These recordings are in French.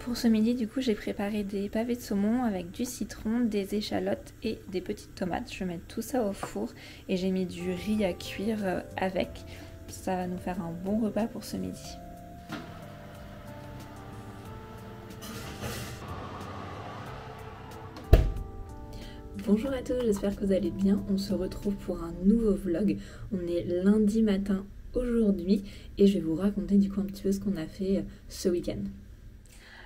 Pour ce midi, du coup, j'ai préparé des pavés de saumon avec du citron, des échalotes et des petites tomates. Je vais mettre tout ça au four et j'ai mis du riz à cuire avec. Ça va nous faire un bon repas pour ce midi. Bonjour à tous, j'espère que vous allez bien. On se retrouve pour un nouveau vlog. On est lundi matin aujourd'hui et je vais vous raconter du coup un petit peu ce qu'on a fait ce week-end.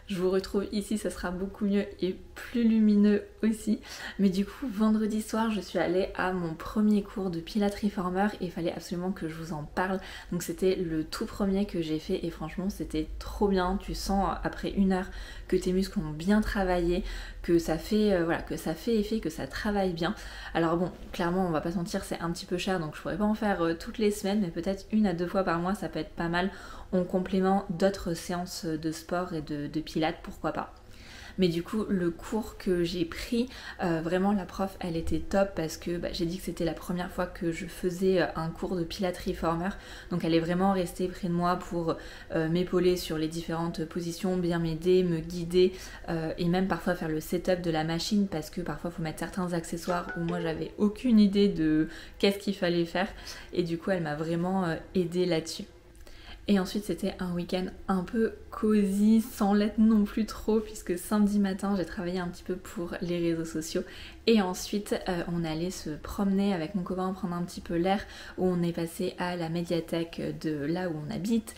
Je vous retrouve ici, ça sera beaucoup mieux et plus lumineux aussi. Mais du coup, vendredi soir, je suis allée à mon premier cours de Pilates Reformer et il fallait absolument que je vous en parle. Donc c'était le tout premier que j'ai fait et franchement, c'était trop bien. Tu sens après une heure que tes muscles ont bien travaillé, que ça fait, que ça fait effet, que ça travaille bien. Alors bon, clairement, on va pas se mentir, c'est un petit peu cher, donc je pourrais pas en faire toutes les semaines, mais peut-être 1 à 2 fois par mois, ça peut être pas mal en complément d'autres séances de sport et de pilates, pourquoi pas. Mais du coup, le cours que j'ai pris, vraiment la prof, elle était top parce que j'ai dit que c'était la première fois que je faisais un cours de Pilates Reformer. Donc elle est vraiment restée près de moi pour m'épauler sur les différentes positions, bien m'aider, me guider et même parfois faire le setup de la machine parce que parfois il faut mettre certains accessoires où moi j'avais aucune idée de qu'est-ce qu'il fallait faire. Et du coup, elle m'a vraiment aidée là-dessus. Et ensuite c'était un week-end un peu cosy, sans l'être non plus trop, puisque samedi matin j'ai travaillé un petit peu pour les réseaux sociaux. Et ensuite on allait se promener avec mon copain, prendre un petit peu l'air, où on est passé à la médiathèque de là où on habite.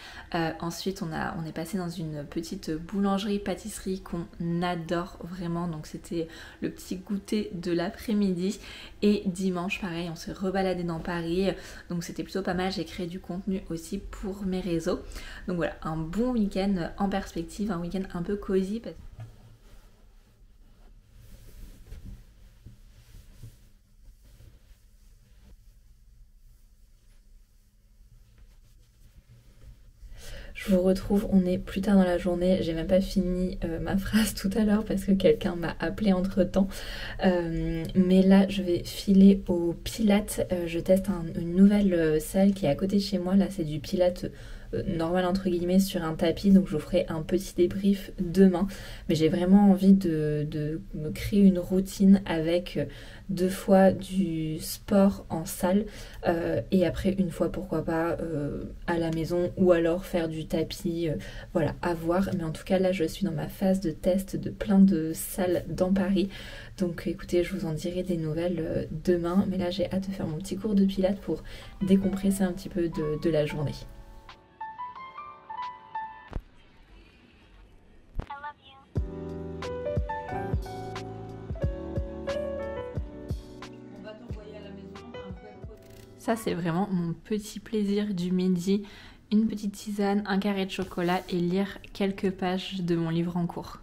Ensuite on est passé dans une petite boulangerie-pâtisserie qu'on adore vraiment, donc c'était le petit goûter de l'après-midi. Et dimanche pareil, on s'est rebaladé dans Paris, donc c'était plutôt pas mal, j'ai créé du contenu aussi pour mes réseaux. Donc voilà, un bon week-end en perspective, un week-end un peu cosy. Je vous retrouve, on est plus tard dans la journée, j'ai même pas fini ma phrase tout à l'heure parce que quelqu'un m'a appelé entre temps. Mais là je vais filer au Pilates, je teste une nouvelle salle qui est à côté de chez moi, là c'est du Pilates normal entre guillemets sur un tapis, donc je vous ferai un petit débrief demain. Mais j'ai vraiment envie de me créer une routine avec 2 fois du sport en salle et après une fois pourquoi pas à la maison ou alors faire du tapis, voilà, à voir. Mais en tout cas là je suis dans ma phase de test de plein de salles dans Paris, donc écoutez, je vous en dirai des nouvelles demain. Mais là j'ai hâte de faire mon petit cours de pilates pour décompresser un petit peu de la journée. Ça c'est vraiment mon petit plaisir du midi, une petite tisane, un carré de chocolat et lire quelques pages de mon livre en cours.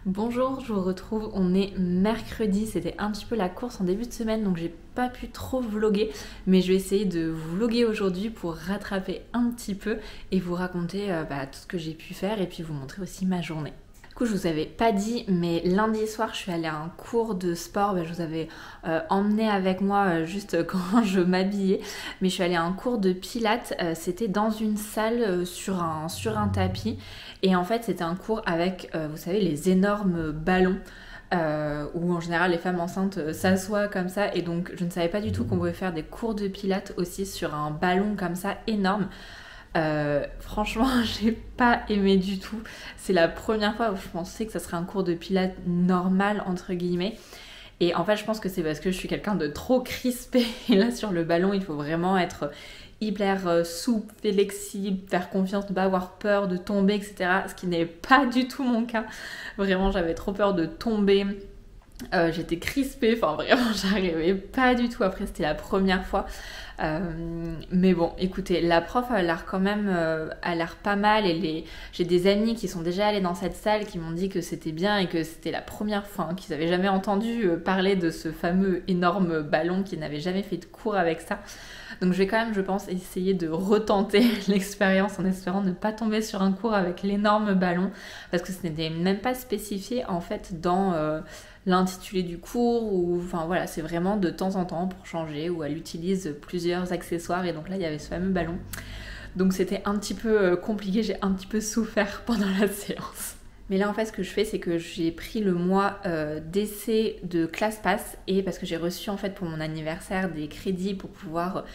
Bonjour, je vous retrouve, on est mercredi, c'était un petit peu la course en début de semaine donc j'ai pas pu trop vlogger, mais je vais essayer de vlogger aujourd'hui pour rattraper un petit peu et vous raconter tout ce que j'ai pu faire et puis vous montrer aussi ma journée. Du coup, je vous avais pas dit, mais lundi soir je suis allée à un cours de sport. Je vous avais emmené avec moi juste quand je m'habillais, mais je suis allée à un cours de pilates. C'était dans une salle sur un tapis et en fait c'était un cours avec vous savez les énormes ballons où en général les femmes enceintes s'assoient comme ça, et donc je ne savais pas du tout qu'on pouvait faire des cours de pilates aussi sur un ballon comme ça énorme. Franchement j'ai pas aimé du tout, c'est la première fois où je pensais que ça serait un cours de pilates normal entre guillemets, et en fait je pense que c'est parce que je suis quelqu'un de trop crispé et là sur le ballon il faut vraiment être hyper souple, flexible, faire confiance, ne pas avoir peur de tomber, etc., ce qui n'est pas du tout mon cas. Vraiment j'avais trop peur de tomber. J'étais crispée, enfin vraiment j'arrivais pas du tout. Après c'était la première fois, mais bon écoutez, la prof a l'air quand même a l'air pas mal, et j'ai des amis qui sont déjà allés dans cette salle qui m'ont dit que c'était bien et que c'était la première fois qu'ils avaient jamais entendu parler de ce fameux énorme ballon, qu'ils n'avaient jamais fait de cours avec ça. Donc je vais quand même, je pense, essayer de retenter l'expérience en espérant ne pas tomber sur un cours avec l'énorme ballon, parce que ce n'était même pas spécifié en fait dans l'intitulé du cours, ou enfin voilà, c'est vraiment de temps en temps pour changer, où elle utilise plusieurs accessoires, et donc là il y avait ce fameux ballon. Donc c'était un petit peu compliqué, j'ai un petit peu souffert pendant la séance. Mais là en fait ce que je fais c'est que j'ai pris le mois d'essai de ClassPass et parce que j'ai reçu en fait pour mon anniversaire des crédits pour pouvoir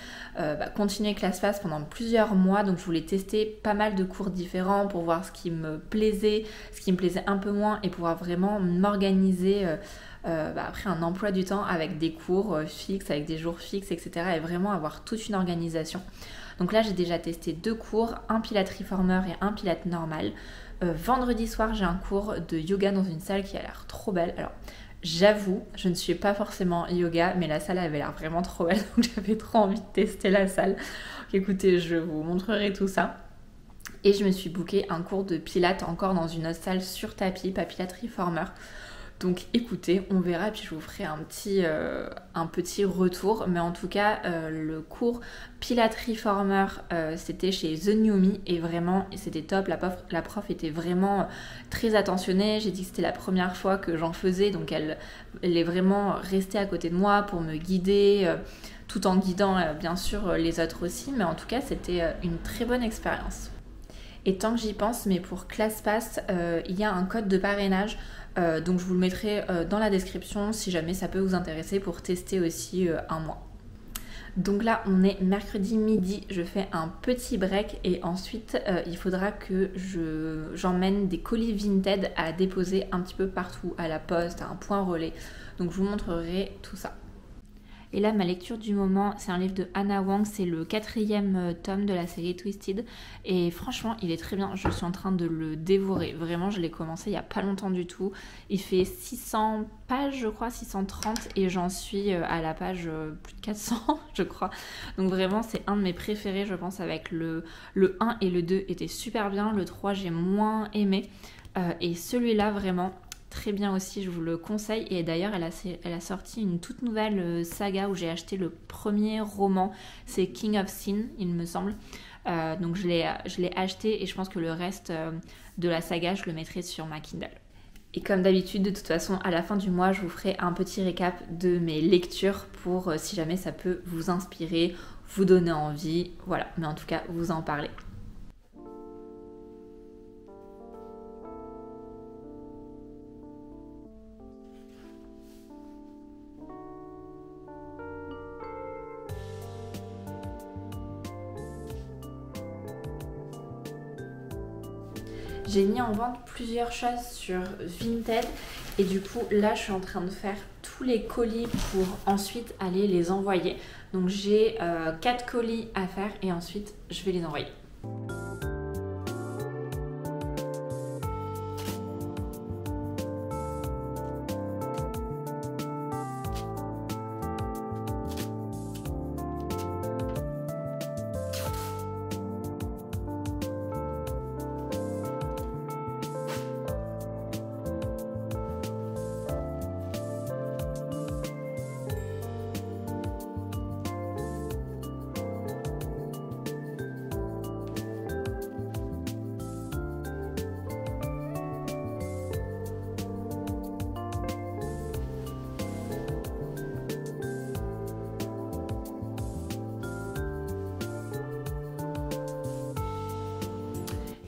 continuer ClassPass pendant plusieurs mois. Donc je voulais tester pas mal de cours différents pour voir ce qui me plaisait un peu moins et pouvoir vraiment m'organiser après un emploi du temps avec des cours fixes, avec des jours fixes, etc. et vraiment avoir toute une organisation. Donc là j'ai déjà testé 2 cours, un Pilates Reformer et un Pilates normal. Vendredi soir j'ai un cours de yoga dans une salle qui a l'air trop belle. Alors j'avoue, je ne suis pas forcément yoga, mais la salle avait l'air vraiment trop belle, donc j'avais trop envie de tester la salle. Écoutez, je vous montrerai tout ça. Et je me suis booké un cours de pilates encore dans une autre salle sur tapis, pas Pilates Reformer. Donc écoutez, on verra, puis je vous ferai un petit retour. Mais en tout cas, le cours Pilates Reformer, c'était chez The New Me et vraiment, c'était top. La prof était vraiment très attentionnée. J'ai dit que c'était la première fois que j'en faisais, donc elle est vraiment restée à côté de moi pour me guider, tout en guidant bien sûr les autres aussi. Mais en tout cas, c'était une très bonne expérience. Et tant que j'y pense, mais pour ClassPass, il y a un code de parrainage. Donc je vous le mettrai dans la description si jamais ça peut vous intéresser pour tester aussi un mois. Donc là on est mercredi midi, je fais un petit break et ensuite il faudra que j'emmène des colis Vinted à déposer un petit peu partout, à la poste, à un point relais. Donc je vous montrerai tout ça. Et là, ma lecture du moment, c'est un livre de Hannah Wang, c'est le 4e tome de la série Twisted. Et franchement, il est très bien, je suis en train de le dévorer. Vraiment, je l'ai commencé il n'y a pas longtemps du tout. Il fait 600 pages, je crois, 630, et j'en suis à la page plus de 400, je crois. Donc vraiment, c'est un de mes préférés, je pense, avec le 1 et le 2 étaient super bien. Le 3, j'ai moins aimé. Et celui-là, vraiment... très bien aussi, je vous le conseille. Et d'ailleurs elle a sorti une toute nouvelle saga où j'ai acheté le premier roman, c'est King of Sin il me semble, donc je l'ai acheté et je pense que le reste de la saga je le mettrai sur ma Kindle. Et comme d'habitude, de toute façon, à la fin du mois, je vous ferai un petit récap de mes lectures pour si jamais ça peut vous inspirer, vous donner envie, voilà, mais en tout cas vous en parler. J'ai mis en vente plusieurs choses sur Vinted et du coup là je suis en train de faire tous les colis pour ensuite aller les envoyer. Donc j'ai 4 colis à faire et ensuite je vais les envoyer.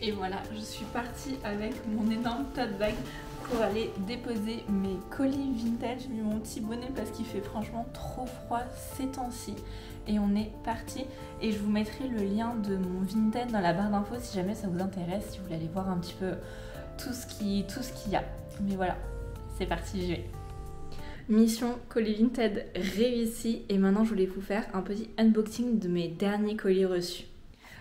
Et voilà, je suis partie avec mon énorme tote bag pour aller déposer mes colis Vinted. J'ai mis mon petit bonnet parce qu'il fait franchement trop froid ces temps-ci. Et on est parti. Et je vous mettrai le lien de mon Vinted dans la barre d'infos si jamais ça vous intéresse, si vous voulez aller voir un petit peu tout ce qu'il y a. Mais voilà, c'est parti, j'y vais. Mission colis Vinted réussie. Et maintenant, je voulais vous faire un petit unboxing de mes derniers colis reçus.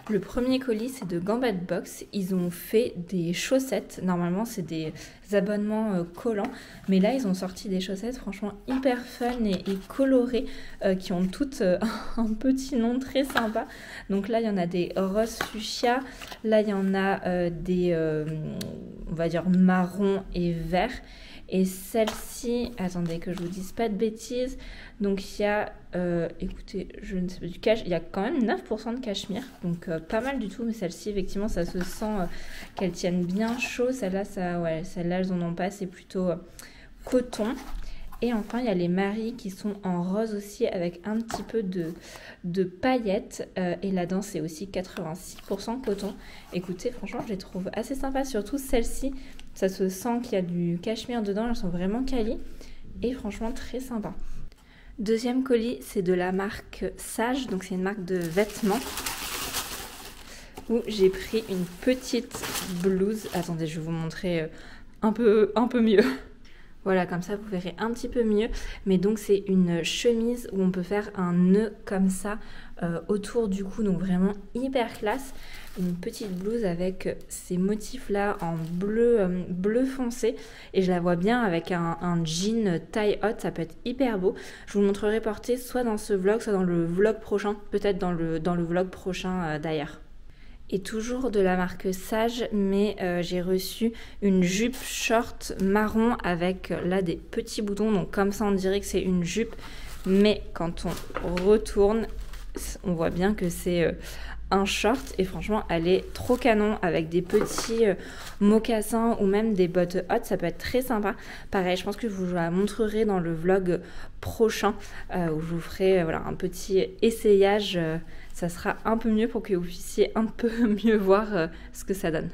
Le premier colis, c'est de Gambat Box. Ils ont fait des chaussettes. Normalement, c'est des abonnements collants. Mais là, ils ont sorti des chaussettes franchement hyper fun et colorées qui ont toutes un petit nom très sympa. Donc là, il y en a des rose fuchsia. Là, il y en a des, on va dire, marron et vert. Et celle-ci, attendez que je vous dise pas de bêtises, donc il y a, écoutez, je ne sais pas, du il y a quand même 9% de cachemire, donc pas mal du tout, mais celle-ci, effectivement, ça se sent qu'elles tiennent bien chaud. Celle-là, ouais, celle-là, elles en ont pas, c'est plutôt coton. Et enfin, il y a les maris qui sont en rose aussi avec un petit peu de paillettes. Et là-dedans, c'est aussi 86% coton. Écoutez, franchement, je les trouve assez sympas, surtout celle-ci Ça se sent qu'il y a du cachemire dedans, elles sont vraiment quali et franchement très sympa. Deuxième colis, c'est de la marque Sage, donc c'est une marque de vêtements où j'ai pris une petite blouse. Attendez, je vais vous montrer un peu mieux. Voilà, comme ça vous verrez un petit peu mieux. Mais donc c'est une chemise où on peut faire un nœud comme ça autour du cou, donc vraiment hyper classe. Une petite blouse avec ces motifs là en bleu foncé et je la vois bien avec un jean taille haute, ça peut être hyper beau. Je vous le montrerai porté soit dans ce vlog, soit dans le vlog prochain, peut-être dans le vlog prochain d'ailleurs. Et toujours de la marque Sage, mais j'ai reçu une jupe short marron avec là des petits boutons, donc comme ça on dirait que c'est une jupe, mais quand on retourne, on voit bien que c'est un short et franchement elle est trop canon avec des petits mocassins ou même des bottes hautes, ça peut être très sympa. Pareil, je pense que je vous la montrerai dans le vlog prochain où je vous ferai voilà, un petit essayage. Ça sera un peu mieux pour que vous puissiez un peu mieux voir ce que ça donne.